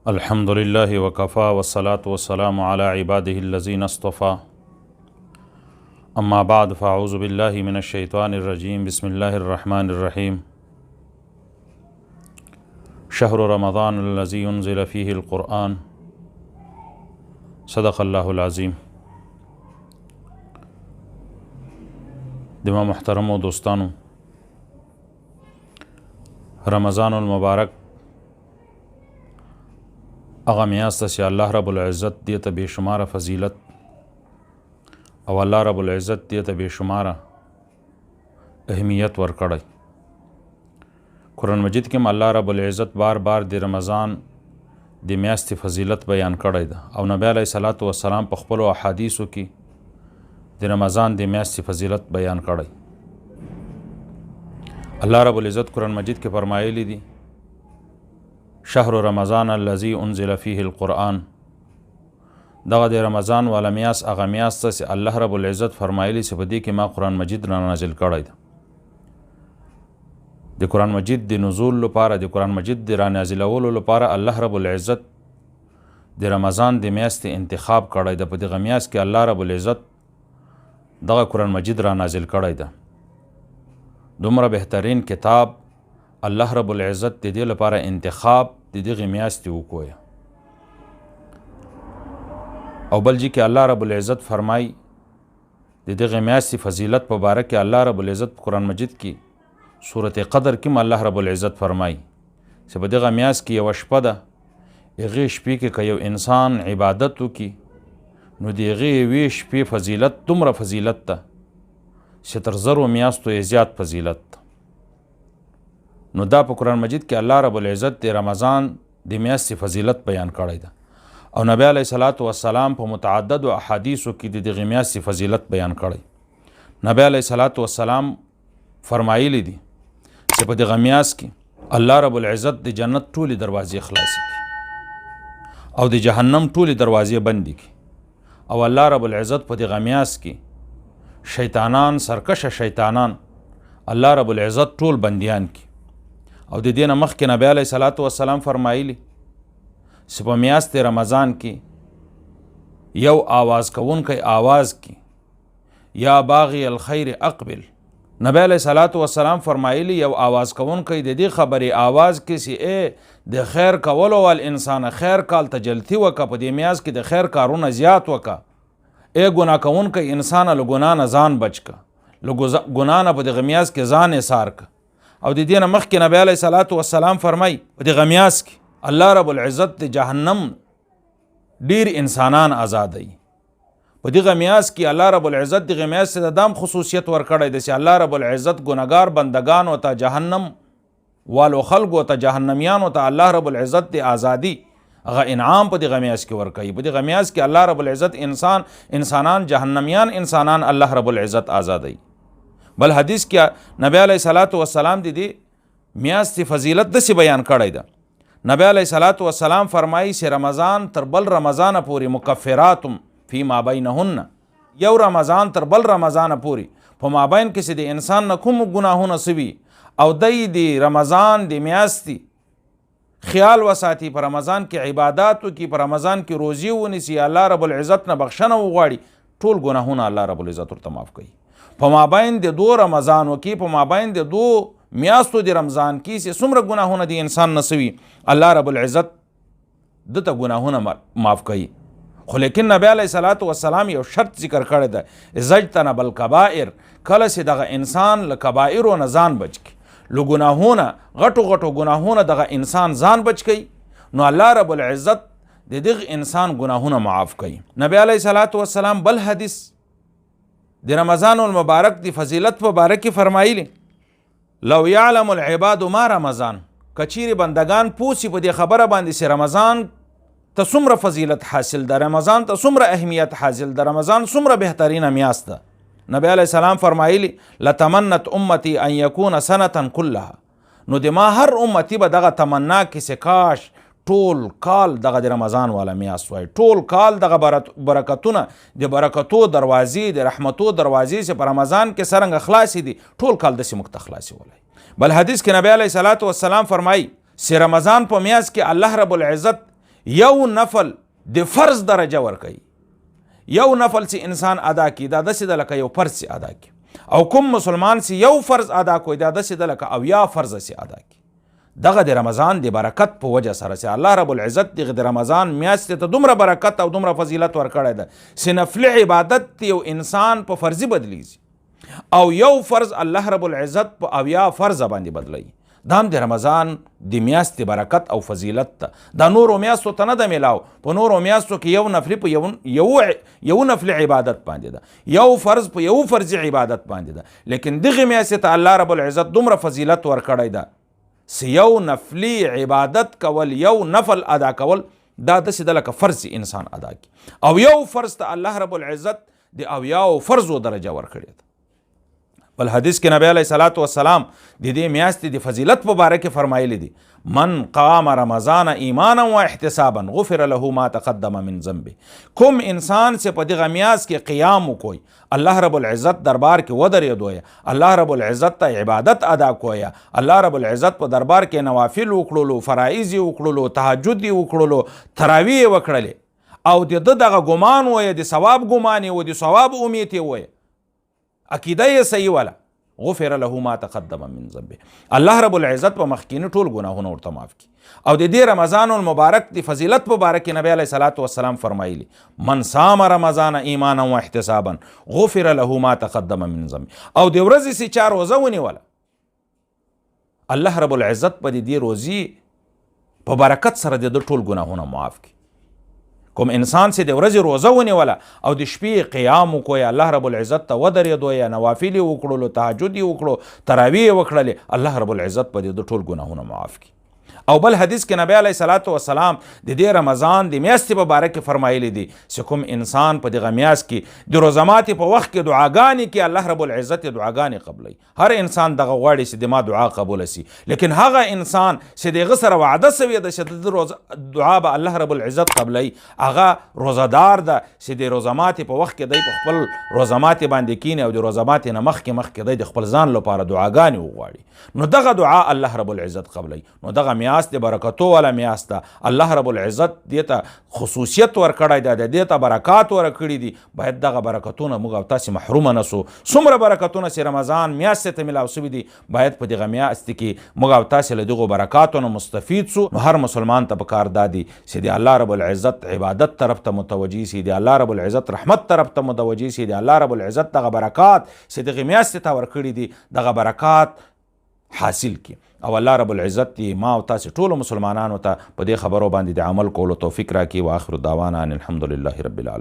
الحمد لله وكفى والصلاة والسلام على عباده الذين اصطفى أما بعد فأعوذ بالله من الشيطان الرجيم بسم الله الرحمن الرحيم شهر رمضان الذي ينزل فيه القرآن صدق الله العظیم. دما محترم و دوستانو، رمضان المبارک هغه میاشت چې الله رب العزت دې ته بې شماره فضیلت او الله رب العزت دې ته بې شماره اهمیت ورکړی. قرآن مجید کې الله رب العزت بار بار د رمضان د میاشتې فضیلت بیان کړی ده او نبی علیه صلات وسلام په خپلو احادیثو کې د رمضان د میاشتې فضیلت بیان کړی. الله رب العزت قرآن مجید کې فرمایلی دي شهر رمضان الذي انزل فيه القرآن. دغه د رمضان والا میاشت هغه میاشت چې الله رب العزت فرمایلی چې په دې کې ما قرآن مجید را نازل کړی ده. د قرآن مجید د نزول لپاره، د قرآن مجید د را نازلولو لپاره الله رب العزت د رمضان د میاشتې انتخاب کړی ده. په دغه میاشت کې الله رب العزت دغه قرآن مجید را نازل کړی ده. دومره بهترین کتاب الله رب العزت د دې لپاره انتخاب د دغې میاشتې وکویه. او بل جي کې الله رب العزت فرمای د دغې میاشتې فضیلت په باره کې الله رب العزت قرآن مجید کې سورت قدر کې الله رب العزت فرمای چې په دغه میاشت کې یوه شپه ده، هغې شپې کې که یو انسان عبادت وکړي نو د هغې یوې شپې فضیلت دومره فضیلت ده چې تر زرو میاشتو یې زیات فضیلت ده. نو دا په قرآن مجید کې الله رب العزت د رمضان د میاشتې فضیلت بیان کړی ده او نبی علیه صلات وسلام په متعددو احادیثو کې د دغې میاشتې فضیلت بیان کړی. نبی علیه صلات وسلام فرمایلی دي چې په دغه میاشت کې الله رب العزت د جنت ټولې دروازې خلاصې کړي او د جهنم ټولې دروازې بندې کړي او الله رب العزت په دغه میاشت کې شیطانان، سرکشه شیطانان الله رب العزت ټول بندیان کړي. او د دې نه مخکې نبی علیه صلات وسلام فرمایلی چې په میاشت رمضان کې یو آواز کوونکی آواز کی یا باغی الخیر اقبل. نبی علیه صلات وسلام فرمایلی یو آواز کوونکی د دې خبرې آواز کې چې د خیر کولو وال انسان خیر کال ته جلتی وکړه، په دې میاشت کې د خیر کارونه زیات وکړه. ګناه کوونکی انسان له ګناه نه ځان بچ کړه، له ګناه نه په دغه میاشت کې ځان ایثار کړه. او د دې نه مخکې نبی علیه صلات وسلام فرمای په دغه میاشت کې الله رب العزت د جهنم ډیر انسانان آزادوي. په دغه میاشت کې الله رب العزت دغه میاشت ته دام خصوصیت ورکړی دی چې الله رب العزت ګناهګار بندگانو ته، جهنم والو خلکو ته، جهنمیانو ته الله رب العزت د ازادي هغه انعام په دغه میاشت کې ورکوي. په دغه میاشت کې الله رب العزت انسانان جهنمیان انسانان الله رب العزت آزادوي. بل حدیث کې نبی علیه صلات وسلام د دې میاشتې فضیلت داسې بیان کړی ده. نبی علیه صلات وسلام فرمایي چې رمضان تر بل رمضانه پورې مکفرات فی ما بینهن، یو رمضان تر بل رمضانه پورې په مابین کې چې د انسان نه کوم ګناهونه سوي او دی د رمضان د میاشتې خیال وساتي، په رمضان کې عباداتو کې، په رمضان کې روزي ونیسي، الله رب العزت نه بخښنه وغواړي، ټول ګناهونه الله رب العزت ورته معاف کوي. په مابین د دو رمضانو کې، په مابین د دو میاشتو د رمضان کې چې څومره ګناهونه د انسان نه سوي الله رب العزت دته ګناهونه معاف کوي. خو لیکن نبی علیه صلات وسلام یو شرط ذکر کړی ده، اذا اجتنب الکبائر، کله چې دغه انسان له کبائرو نه ځان بچ کړي، له ګناهونه غټو غټو ګناهونه دغه انسان ځان بچ کوي، نو الله رب العزت د دغه انسان ګناهونه معاف کوي. نبی علیه صلات وسلام بل حدیث د رمضان المبارک دی فضیلت په باره کې فرمایلی لو یعلم العباد ما رمضان، کچیر بندگان پوسی په دې خبره باندې چې رمضان ته څومره فضیلت حاصل ده، رمضان ته څومره اهمیت حاصل ده، رمضان څومره بهترینه میاشت ده. نبی علیه السلام فرمایلی لتمنت امتی ان یکون سنه کلها، نو د ما هر امتی به دغه تمنا کې چې کاش ټول کال دغه د رمضان والا میاشت وای، ټول کال دغه برکتونه د برکتو دروازې د رحمتو دروازې چې په رمضان کې څرنګه خلاصې دي ټول کال داسې موږ ته خلاصې ولای. بل حدیث کې نبی علیه صلات وسلام فرمایي چې رمضان په میاشت کې الله رب العزت یو نفل د فرض درجه ورکوي. یو نفل چې انسان ادا کی دا داسې ده لکه یو فرض چې ادا کی، او کوم مسلمان چې یو فرض ادا کوي دا داسې ده لکه 80 فرض چې ادا کی. دغه د رمضان د برکت په وجه سره چې الله رب العزت دغه د رمضان میاشتې ته دومره برکت او دومره فضیلت ورکړی ده چې نفل عبادت یو انسان په فرضي بدلیږي او یو فرض الله رب العزت په 80 فرض باندې بدلوي. دا هم د رمضان د میاشتې برکت او فضیلت ته. دا نورو میاشتو ته نه ده میلاو. په نورو میاشتو کې یو نفلي په یو نفلي عبادت باندې ده، یو فرض په یو فرضي عبادت باندې ده، لیکن دغه میاشتې ته الله رب العزت دومره فضیلت ورکړی ده چې یو نفلي عبادت کول، یو نفل ادا کول دا داسې ده لکه فرض انسان ادا کی، او یو فرض ته الله رب العزت د 80 فرضو درجه ورکړې ده. بل حدیث کې نبی علیه الصلاۃ والسلام د دې میاشتې د فضیلت په باره کې فرمایلی دي: من قام رمضان ایمانا و احتسابا غفر له ما تقدم من ذنبه. کوم انسان چې په دغه میاشت کې قیام وکوي، الله رب العزت دربار کې ودرېدوی، الله رب العزت ته عبادت ادا کوی، الله رب العزت په دربار کې نوافل وکړلو، فرایض وکړلو، تهجد وکړلو، تراویح وکړلې، او دغه ګمان وی، د ثواب ګمان وی، د ثواب امید وی، عقیده یې صحیح ولا، غفر له ما تقدم من ذنبه. الله رب العزت په مخکینی ټول ګناهونه ورته معاف کی. او د دې رمضان المبارک د فضیلت په باره کې نبی علیه الصلاۃ والسلام فرمایلی: من صام رمضان ایمانا و احتسابا غفر له ما تقدم من ذنبه. او د ورځې چې چا روزه ونیوله، الله رب العزت په دې روزي په برکت سره د ټول ګناهونه معاف کی. کوم انسان چې د ورځې روزه ونیوله او د شپې قیام وکړي، الله رب العزت ته ودرېدوی، نوافل وکړلو، تهجد وکړو، تراویح وکړلې، الله رب العزت په دې ټول ګناهونه معاف کی. او بل حدیث کې نبی علیه الصلاۃ والسلام د دې رمضان د میاشتې په باره کې فرمایلی دي چې کوم انسان په دغه میاشت کې د روژه ماتې په وخت کې دعاګانې کې، الله رب العزت دعاګانې قبلوي. هر انسان دغه غواړي چې د ما دعا قبوله سي، لیکن هغه انسان چې دغه سره وعده سوې ده چې د دعا به الله رب العزت قبلوي، هغه روزهدار ده چې د روژه ماتې په وخت کې دی په خپل روژه ماتې باندې کیني او د روژه ماتې نه مخکې دی د خپل ځان لپاره دعاګانې وغواړي، نو دغه دعا الله رب العزت قبلوي. نو دغه میاشت د برکتو والا میاشت ده. الله رب العزت دې ته خصوصیت ورکړی ده، دې ته برکات ورکړي دي. باید دغه برکتونه موږ او تاسې محرومه نه سو. څومره برکتونه چې رمضان میاشتې ته میلاو سوي دي، باید په دغه میاشت کې موږ او تاسې له دغو برکاتو نه مستفید سو. نو هر مسلمان ته پکار دا دي چې د الله رب العزت عبادت طرف ته متوجه سي، د الله رب العزت رحمت طرف ته متوجه سي، د الله رب العزت دغه برکات چې دغه میاشتې ته ورکړي دي دغه برکات حاصل کی. او الله رب العزت ما او تاسې ټولو مسلمانانو ته په دې خبرو باندې د عمل کولو توفیق راکړي. واخر دعوانا ان الحمد لله رب العالمین.